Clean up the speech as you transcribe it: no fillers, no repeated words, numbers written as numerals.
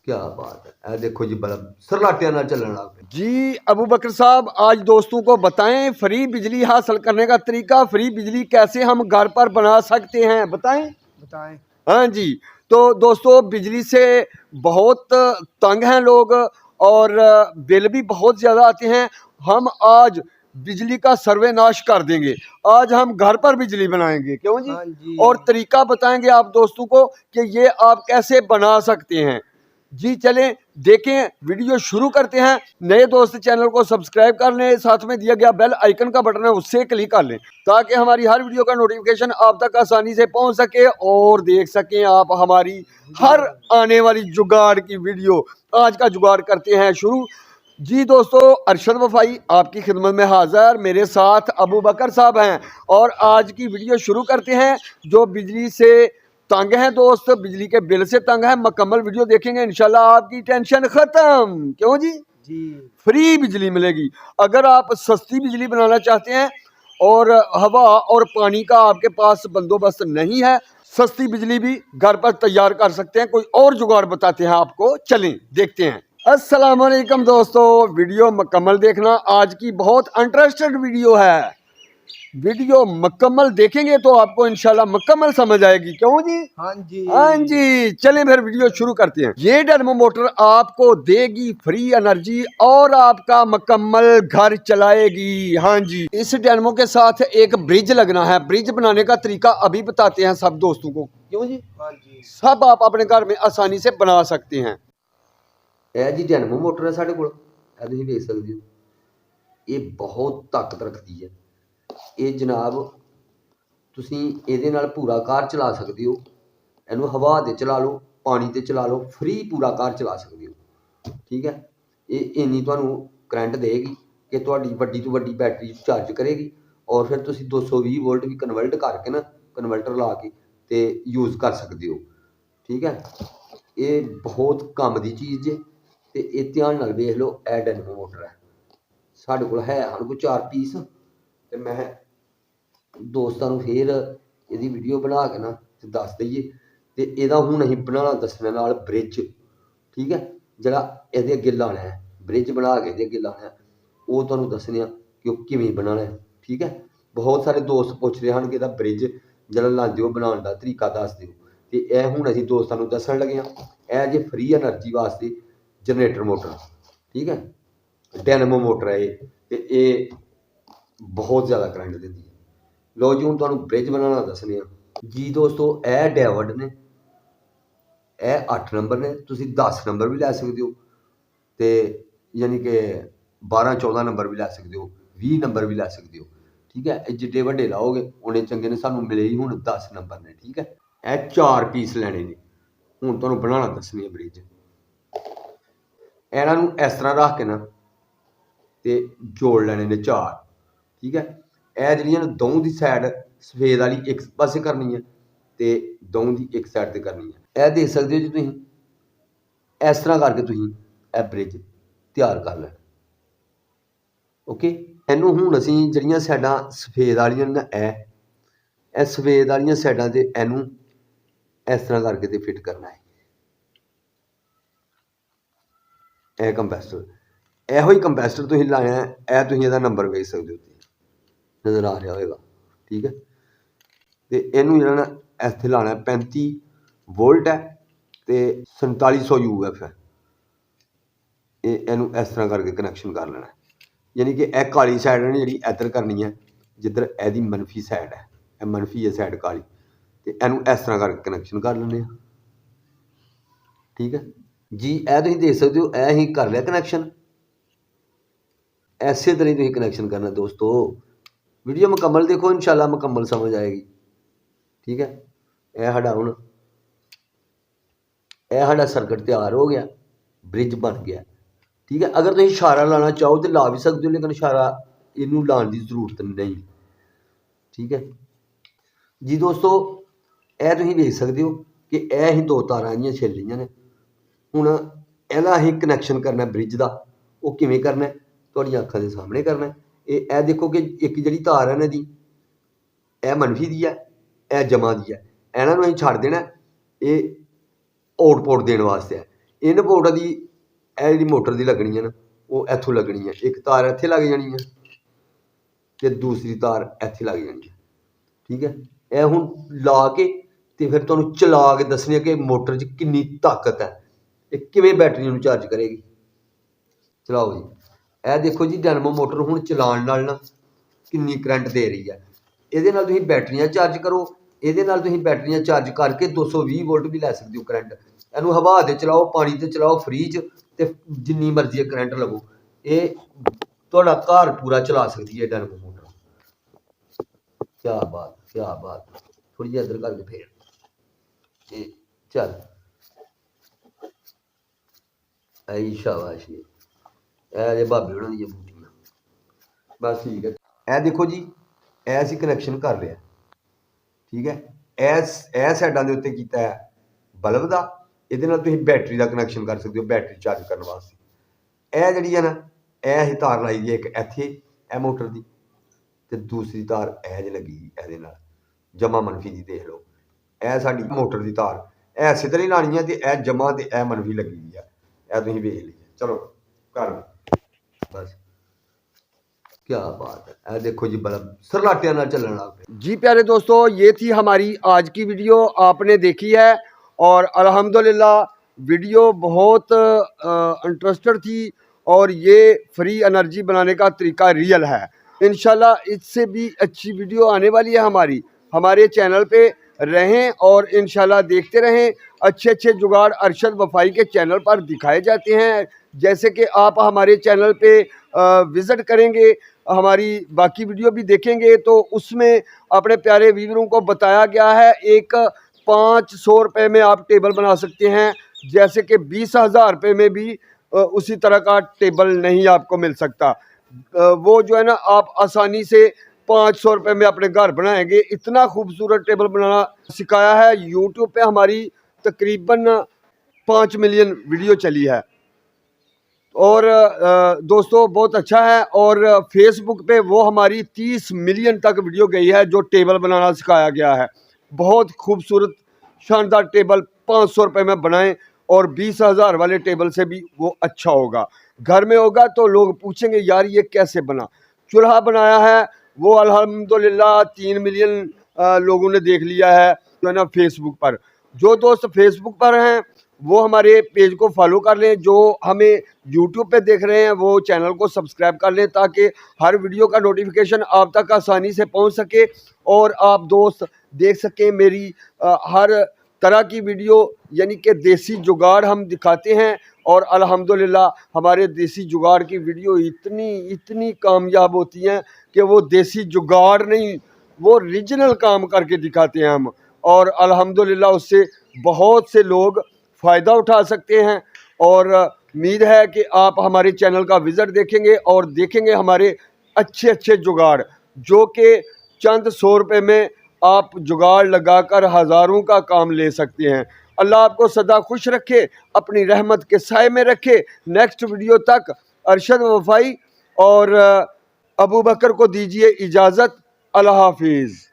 क्या बात है। ए देखो जी बल्ब सरलाटिया ना चलने लग पे जी। अबू बकर साहब आज दोस्तों को बताएं फ्री बिजली हासिल करने का तरीका, फ्री बिजली कैसे हम घर पर बना सकते हैं, बताएं। हाँ जी। तो दोस्तों बिजली से बहुत तंग हैं लोग और बिल भी बहुत ज़्यादा आते हैं। हम आज बिजली का सर्वनाश कर देंगे। आज हम घर पर बिजली बनाएंगे, क्यों जी? हाँ जी। और तरीका बताएंगे आप दोस्तों को कि ये आप कैसे बना सकते हैं। जी चलें देखें, वीडियो शुरू करते हैं। नए दोस्त चैनल को सब्सक्राइब कर लें, साथ में दिया गया बेल आइकन का बटन है उससे क्लिक कर लें ताकि हमारी हर वीडियो का नोटिफिकेशन आप तक आसानी से पहुंच सके और देख सकें आप हमारी हर आने वाली जुगाड़ की वीडियो। आज का जुगाड़ करते हैं शुरू। जी दोस्तों, अरशद वफाई आपकी खिदमत में हाजिर, मेरे साथ अबू बकर साहब हैं और आज की वीडियो शुरू करते हैं। जो बिजली से तंग है दोस्त, बिजली के बिल से तंग है, मुकम्मल वीडियो देखेंगे इंशाल्लाह आपकी टेंशन खत्म, क्यों जी? जी फ्री बिजली मिलेगी। अगर आप सस्ती बिजली बनाना चाहते हैं और हवा और पानी का आपके पास बंदोबस्त नहीं है, सस्ती बिजली भी घर पर तैयार कर सकते हैं। कोई और जुगाड़ बताते हैं आपको, चलें देखते हैं। अस्सलाम वालेकुम दोस्तों, वीडियो मुकम्मल देखना, आज की बहुत इंटरेस्टेड वीडियो है। वीडियो मुकम्मल देखेंगे तो आपको इंशाल्लाह मुकम्मल समझ आएगी, क्यों जी? हाँ जी। हाँ जी, चलें फिर वीडियो शुरू करते हैं। ये डायनेमो मोटर आपको देगी फ्री एनर्जी और आपका मुकम्मल घर चलाएगी। हाँ जी, इस डायनेमो के साथ एक ब्रिज लगना है। ब्रिज बनाने का तरीका अभी बताते हैं सब दोस्तों को, क्यों जी? हाँ जी। सब आप अपने घर में आसानी से बना सकते हैं। ਇਹ ਜੀ ਡੈਨਮੋ ਮੋਟਰ ਹੈ ਸਾਡੇ ਕੋਲ, ਇਹ ਤੁਸੀਂ ਵੇਖ ਸਕਦੇ ਹੋ। ਇਹ ਬਹੁਤ ਤਾਕਤ ਰੱਖਦੀ ਹੈ। ਇਹ ਜਨਾਬ ਤੁਸੀਂ ਇਹਦੇ ਨਾਲ ਪੂਰਾ ਕਾਰ ਚਲਾ ਸਕਦੇ ਹੋ। ਇਹਨੂੰ ਹਵਾ ਤੇ ਚਲਾ ਲਓ, ਪਾਣੀ ਤੇ ਚਲਾ ਲਓ, ਫ੍ਰੀ ਪੂਰਾ ਕਾਰ ਚਲਾ ਸਕਦੇ ਹੋ। ਠੀਕ ਹੈ। ਇਹ ਇੰਨੀ ਤੁਹਾਨੂੰ ਕਰੰਟ ਦੇਗੀ ਕਿ ਤੁਹਾਡੀ ਵੱਡੀ ਤੋਂ ਵੱਡੀ ਬੈਟਰੀ ਚਾਰਜ ਕਰੇਗੀ ਔਰ ਫਿਰ ਤੁਸੀਂ 220 ਵੋਲਟ ਵੀ ਕਨਵਰਟ ਕਰਕੇ ਨਾ ਕਨਵਰਟਰ ਲਾ ਕੇ ਤੇ ਯੂਜ਼ ਕਰ ਸਕਦੇ ਹੋ। ਠੀਕ ਹੈ। ਇਹ ਬਹੁਤ ਕੰਮ ਦੀ ਚੀਜ਼ ਹੈ ਤੇ ਇਹ ਧਿਆਨ ਨਾਲ ਵੇਖ ਲਓ। ਇਹ ਡੈਨਮੋ ਮੋਟਰ ਹੈ ਸਾਡੇ ਕੋਲ, ਹੈ ਸਾਡੇ ਕੋਲ 4 ਪੀਸ ਤੇ ਮੈਂ ਦੋਸਤਾਂ ਨੂੰ ਫਿਰ ਇਹਦੀ ਵੀਡੀਓ ਬਣਾ ਕੇ ਨਾ ਤੇ ਦੱਸ ਦਈਏ। ਤੇ ਇਹਦਾ ਹੁਣ ਅਸੀਂ ਬਣਾਉਣਾ ਦੱਸਣਾ ਨਾਲ ਬ੍ਰਿਜ। ਠੀਕ ਹੈ। ਜਿਹੜਾ ਇਹਦੇ ਅੱਗੇ ਲਾਉਣਾ ਹੈ, ਬ੍ਰਿਜ ਬਣਾ ਕੇ ਇਹਦੇ ਅੱਗੇ ਲਾਉਣਾ, ਉਹ ਤੁਹਾਨੂੰ ਦੱਸਣੇ ਆ ਕਿ ਉਹ ਕਿਵੇਂ ਬਣਾਉਣਾ ਹੈ। ਠੀਕ ਹੈ। ਬਹੁਤ ਸਾਰੇ ਦੋਸਤ ਪੁੱਛ ਰਹੇ ਹਨ ਕਿ ਇਹਦਾ ਬ੍ਰਿਜ ਜਿਹੜਾ ਲਾਉਂਦੇ ਹੋ ਬਣਾਉਣ ਦਾ ਤਰੀਕਾ ਦੱਸ ਦਿਓ। ਤੇ ਇਹ ਹੁਣ ਅਸੀਂ ਦੋਸਤਾਂ ਨੂੰ ਦੱਸਣ ਲੱਗੇ ਹਾਂ। ਇਹ ਜੇ ਫ੍ਰੀ એનર્ਜੀ ਵਾਸਤੇ ਜਨਰੇਟਰ ਮੋਟਰ। ਠੀਕ ਹੈ। ਡੈਨਮੋ ਮੋਟਰ ਹੈ ਇਹ, ਤੇ ਇਹ ਬਹੁਤ ਜ਼ਿਆਦਾ ਕਰੰਟ ਦਿੰਦੀ ਹੈ। ਲਓ ਜੀ ਹੁਣ ਤੁਹਾਨੂੰ ਬ੍ਰਿਜ ਬਣਾਉਣਾ ਦੱਸਣੇ ਆ ਜੀ ਦੋਸਤੋ। ਇਹ ਡੈਵਡ ਨੇ, ਇਹ 8 ਨੰਬਰ ਨੇ, ਤੁਸੀਂ 10 ਨੰਬਰ ਵੀ ਲੈ ਸਕਦੇ ਹੋ ਤੇ ਯਾਨੀ ਕਿ 12-14 ਨੰਬਰ ਵੀ ਲੈ ਸਕਦੇ ਹੋ, 20 ਨੰਬਰ ਵੀ ਲੈ ਸਕਦੇ ਹੋ। ਠੀਕ ਹੈ। ਇਹ ਜਿੱਡੇ ਵੱਡੇ ਲਾਓਗੇ ਉਹਨੇ ਚੰਗੇ ਨੇ। ਸਾਨੂੰ ਮਿਲੇ ਹੀ ਹੁਣ 10 ਨੰਬਰ ਨੇ। ਠੀਕ ਹੈ। ਇਹ 4 ਪੀਸ ਲੈਣੇ ਨੇ। ਹੁਣ ਤੁਹਾਨੂੰ ਬਣਾਉਣਾ ਦੱਸਣੀ ਹੈ ਬ੍ਰਿਜ। ਇਹਨਾਂ ਨੂੰ ਇਸ ਤਰ੍ਹਾਂ ਰੱਖ ਕੇ ਨਾ ਤੇ ਜੋੜ ਲੈਣੇ ਨੇ 4। ਠੀਕ ਹੈ। ਇਹ ਜਿਹੜੀਆਂ ਦੋਵੇਂ ਦੀ ਸਾਈਡ ਸਫੇਦ ਵਾਲੀ ਇੱਕ ਪਾਸੇ ਕਰਨੀ ਹੈ ਤੇ ਦੋਵੇਂ ਦੀ ਇੱਕ ਸਾਈਡ ਤੇ ਕਰਨੀ ਹੈ। ਇਹ ਦੇਖ ਸਕਦੇ ਹੋ ਜੀ ਤੁਸੀਂ। ਇਸ ਤਰ੍ਹਾਂ ਕਰਕੇ ਤੁਸੀਂ ਇਹ ਬ੍ਰਿਜ ਤਿਆਰ ਕਰ ਲੈਣਾ। ਓਕੇ। ਇਹਨੂੰ ਹੁਣ ਅਸੀਂ ਜਿਹੜੀਆਂ ਸਾਈਡਾਂ ਸਫੇਦ ਵਾਲੀਆਂ ਨੇ ਇਹ ਸਫੇਦ ਵਾਲੀਆਂ ਸਾਈਡਾਂ ਤੇ ਇਹਨੂੰ ਇਸ ਤਰ੍ਹਾਂ ਕਰਕੇ ਤੇ ਫਿੱਟ ਕਰਨਾ ਹੈ। ਇਹ ਕੰਪੈਸਟਰ, ਇਹੋ ਹੀ ਕੰਪੈਸਟਰ ਤੁਸੀਂ ਲਾਇਆ ਹੈ। ਇਹ ਤੁਸੀਂ ਇਹਦਾ ਨੰਬਰ ਵੇਖ ਸਕਦੇ ਹੋ, ਨਜ਼ਰ ਆ ਰਿਹਾ ਹੋਏਗਾ। ਠੀਕ ਹੈ। ਤੇ ਇਹਨੂੰ ਜਿਹੜਾ ਨਾ ਇੱਥੇ ਲਾਉਣਾ 35 ਵੋਲਟ ਹੈ ਤੇ 4700 UF ਹੈ। ਇਹਨੂੰ ਇਸ ਤਰ੍ਹਾਂ ਕਰਕੇ ਕਨੈਕਸ਼ਨ ਕਰ ਲੈਣਾ। ਯਾਨੀ ਕਿ ਇਹ ਕਾਲੀ ਸਾਈਡ ਨੇ ਜਿਹੜੀ ਇੱਧਰ ਕਰਨੀ ਹੈ, ਜਿੱਧਰ ਇਹਦੀ ਮੰਨਫੀ ਸਾਈਡ ਹੈ, ਇਹ ਮੰਨਫੀ ਹੈ ਸਾਈਡ ਕਾਲੀ, ਤੇ ਇਹਨੂੰ ਇਸ ਤਰ੍ਹਾਂ ਕਰਕੇ ਕਨੈਕਸ਼ਨ ਕਰ ਲੈਂਦੇ ਆ। ਠੀਕ ਹੈ ਜੀ। ਇਹ ਤੁਸੀਂ ਦੇਖ ਸਕਦੇ ਹੋ, ਇਹ ਹੀ ਕਰ ਲਿਆ ਕਨੈਕਸ਼ਨ। ਐਸੇ ਤਰ੍ਹਾਂ ही ਤੁਸੀਂ ਕਨੈਕਸ਼ਨ ਕਰਨਾ ਦੋਸਤੋ। ਵੀਡੀਓ ਮੁਕੰਮਲ ਦੇਖੋ, ਇਨਸ਼ਾਅੱਲਾ ਮੁਕੰਮਲ ਸਮਝ ਆਏਗੀ। ਠੀਕ ਹੈ। ਇਹ ਸਾਡਾ ਸਰਕਟ ਤਿਆਰ ਹੋ ਗਿਆ, ਬ੍ਰਿਜ ਬਣ ਗਿਆ। ਠੀਕ ਹੈ। ਅਗਰ ਤੁਸੀਂ ਇਸ਼ਾਰਾ ਲਾਉਣਾ ਚਾਹੋ ਤਾਂ ਲਾ ਵੀ ਸਕਦੇ ਹੋ, ਲੇਕਿਨ ਇਸ਼ਾਰਾ ਇਹਨੂੰ ਲਾਉਣ ਦੀ ਜ਼ਰੂਰਤ ਨਹੀਂ। ਠੀਕ ਹੈ ਜੀ ਦੋਸਤੋ। ਇਹ ਤੁਸੀਂ ਵੇਖ ਸਕਦੇ ਹੋ ਕਿ ਇਹ ਹੀ 2 ਤਾਰਾਂ ਇਹਦੀਆਂ ਛਿੱਲ ਰਹੀਆਂ ਨੇ। ਹੁਣ ਇਹਦਾ ਅਸੀਂ ਕਨੈਕਸ਼ਨ ਕਰਨਾ ਬ੍ਰਿਜ ਦਾ। ਉਹ ਕਿਵੇਂ ਕਰਨਾ ਤੁਹਾਡੀਆਂ ਅੱਖਾਂ ਦੇ ਸਾਹਮਣੇ ਕਰਨਾ। ਇਹ ਦੇਖੋ ਕਿ ਇੱਕ ਜਿਹੜੀ ਤਾਰ ਹੈ ਇਹਨਾਂ ਦੀ, ਇਹ ਮੰਨਫੀ ਦੀ ਹੈ, ਇਹ ਜਮਾ ਦੀ ਹੈ। ਇਹਨਾਂ ਨੂੰ ਅਸੀਂ ਛੱਡ ਦੇਣਾ, ਇਹ ਆਊਟਪੁੱਟ ਦੇਣ ਵਾਸਤੇ ਹੈ। इन बोर्ड की ਇਹ ਜਿਹੜੀ ਮੋਟਰ ਦੀ ਲੱਗਣੀ ਹੈ ਨਾ ਉਹ ਇੱਥੋਂ ਲੱਗਣੀ ਹੈ। ਇੱਕ ਤਾਰ ਇੱਥੇ ਲੱਗ ਜਾਣੀ ਹੈ ਤੇ ਦੂਸਰੀ ਤਾਰ ਇੱਥੇ ਲੱਗ ਜਾਣੀ ਹੈ। ਠੀਕ ਹੈ, ਇਹ ਹੁਣ ਲਾ ਕੇ ਤੇ ਫਿਰ ਤੁਹਾਨੂੰ ਚਲਾ ਕੇ ਦੱਸਣੀ ਹੈ ਕਿ ਮੋਟਰ 'ਚ ਕਿੰਨੀ ਤਾਕਤ ਹੈ, ਇਹ ਕਿਵੇਂ ਬੈਟਰੀ ਨੂੰ ਚਾਰਜ ਕਰੇਗੀ। ਚਲਾਓ ਜੀ, ਇਹ ਦੇਖੋ ਜੀ ਡਾਇਨਾਮੋ ਮੋਟਰ ਹੁਣ ਚਲਾਉਣ ਨਾਲ ਨਾ ਕਿੰਨੀ ਕਰੰਟ ਦੇ ਰਹੀ ਹੈ। ਇਹਦੇ ਨਾਲ ਤੁਸੀਂ ਬੈਟਰੀਆਂ ਚਾਰਜ ਕਰੋ, ਇਹਦੇ ਨਾਲ ਤੁਸੀਂ ਬੈਟਰੀਆਂ ਚਾਰਜ ਕਰਕੇ 220 ਵੋਲਟ ਵੀ ਲੈ ਸਕਦੇ ਹੋ ਕਰੰਟ। ਇਹਨੂੰ ਹਵਾ 'ਤੇ ਚਲਾਓ, ਪਾਣੀ 'ਤੇ ਚਲਾਓ, ਫ੍ਰੀ 'ਚ, ਤੇ ਜਿੰਨੀ ਮਰਜ਼ੀ ਕਰੰਟ ਲਵੋ, ਇਹ ਤੁਹਾਡਾ ਘਰ ਪੂਰਾ ਚਲਾ ਸਕਦੀ ਹੈ ਡਾਇਨਾਮੋ ਮੋਟਰ। ਕਿਆ ਬਾਤ, ਕਿਆ ਬਾਤ। ਥੋੜੀ ਜਿਹੀ ਇੱਧਰ ਕਰਕੇ ਫੇਰ ਇਹ ਚੱਲ ਐ ਸ਼ਾਬਾਸ਼। ਇਹ ਜੇ ਭਾਬੀ ਉਹਨਾਂ ਦੀਆਂ ਬੂਟੀਆਂ ਬਸ ਠੀਕ ਹੈ। ਇਹ ਦੇਖੋ ਜੀ, ਇਹ ਅਸੀਂ ਕਨੈਕਸ਼ਨ ਕਰ ਲਿਆ। ਠੀਕ ਹੈ, ਇਹ ਸਾਈਡਾਂ ਦੇ ਉੱਤੇ ਕੀਤਾ ਹੈ ਬਲਬ ਦਾ। ਇਹਦੇ ਨਾਲ ਤੁਸੀਂ ਬੈਟਰੀ ਦਾ ਕਨੈਕਸ਼ਨ ਕਰ ਸਕਦੇ ਹੋ, ਬੈਟਰੀ ਚਾਰਜ ਕਰਨ ਵਾਸਤੇ। ਇਹ ਜਿਹੜੀ ਹੈ ਨਾ, ਇਹ ਅਸੀਂ ਤਾਰ ਲਾਈ ਦੀ ਹੈ ਇੱਕ ਇੱਥੇ ਇਹ ਮੋਟਰ ਦੀ, ਤੇ ਦੂਸਰੀ ਤਾਰ ਇਹ ਜਿਹੀ ਲੱਗੀ ਇਹਦੇ ਨਾਲ ਜਮਾ ਮੰਨਫੀ ਦੀ। ਦੇਖ ਲਓ, ਇਹ ਸਾਡੀ ਮੋਟਰ ਦੀ ਤਾਰ ਇਹ ਇਸੇ ਤਰ੍ਹਾਂ ਹੀ ਲਾਣੀ ਹੈ, ਤੇ ਇਹ ਜਮਾ ਤੇ ਇਹ ਮੰਨਫੀ ਲੱਗੀ ਹੋਈ ਹੈ। ਇਹ ਤੁਸੀਂ ਵੇਖ ਲਈ। ਚਲੋ ਕਰ बस, क्या बात है। देखो जी बल्ब सरलाटिया ना चलने लग पे। जी प्यारे दोस्तों, ये थी हमारी आज की वीडियो, आपने देखी है और अल्हम्दुलिल्लाह वीडियो बहुत इंटरेस्टेड थी और ये फ्री एनर्जी बनाने का तरीका रियल है। इंशाल्लाह इससे भी अच्छी वीडियो आने वाली है हमारे चैनल पे। रहें और इंशाल्लाह देखते रहें। अच्छे अच्छे जुगाड़ अरशद वफाई के चैनल पर दिखाए जाते हैं। जैसे कि आप हमारे चैनल पे विज़िट करेंगे, हमारी बाकी वीडियो भी देखेंगे, तो उसमें अपने प्यारे व्यूअरों को बताया गया है एक 500 रुपये में आप टेबल बना सकते हैं, जैसे कि 20,000 रुपये में भी उसी तरह का टेबल नहीं आपको मिल सकता। वो जो है ना, आप आसानी से 500 रुपये में अपने घर बनाएंगे। इतना खूबसूरत टेबल बनाना सिखाया है। यूट्यूब पे हमारी तकरीबन 5 मिलियन वीडियो चली है और दोस्तों बहुत अच्छा है। और फेसबुक पे वो हमारी 30 मिलियन तक वीडियो गई है जो टेबल बनाना सिखाया गया है। बहुत खूबसूरत शानदार टेबल 500 रुपये में बनाएं और 20,000 वाले टेबल से भी वो अच्छा होगा। घर में होगा तो लोग पूछेंगे यार ये कैसे बना। चूल्हा बनाया है वो अल्हम्दुलिल्लाह 3 मिलियन लोगों ने देख लिया है जो है ना फेसबुक पर। जो दोस्त फेसबुक पर हैं वो हमारे पेज को फॉलो कर लें, जो हमें यूट्यूब पे देख रहे हैं वो चैनल को सब्सक्राइब कर लें, ताकि हर वीडियो का नोटिफिकेशन आप तक आसानी से पहुंच सके और आप दोस्त देख सकें मेरी हर तरह की वीडियो। यानी कि देसी जुगाड़ हम दिखाते हैं और अल्हम्दुलिल्लाह हमारे देसी जुगाड़ की वीडियो इतनी कामयाब होती हैं कि वो देसी जुगाड़ नहीं, वो ओरिजिनल काम करके दिखाते हैं हम, और अल्हम्दुलिल्लाह उससे बहुत से लोग फ़ायदा उठा सकते हैं। और उम्मीद है कि आप हमारे चैनल का विज़िट देखेंगे और देखेंगे हमारे अच्छे अच्छे जुगाड़, जो कि चंद 100 रुपये में आप जुगाड़ लगाकर हज़ारों का काम ले सकते हैं। अल्लाह आपको सदा खुश रखे, अपनी रहमत के साए में रखे। नेक्स्ट वीडियो तक अरशद वफाई और अबू बकर को दीजिए इजाज़त। अल्लाह हाफिज़।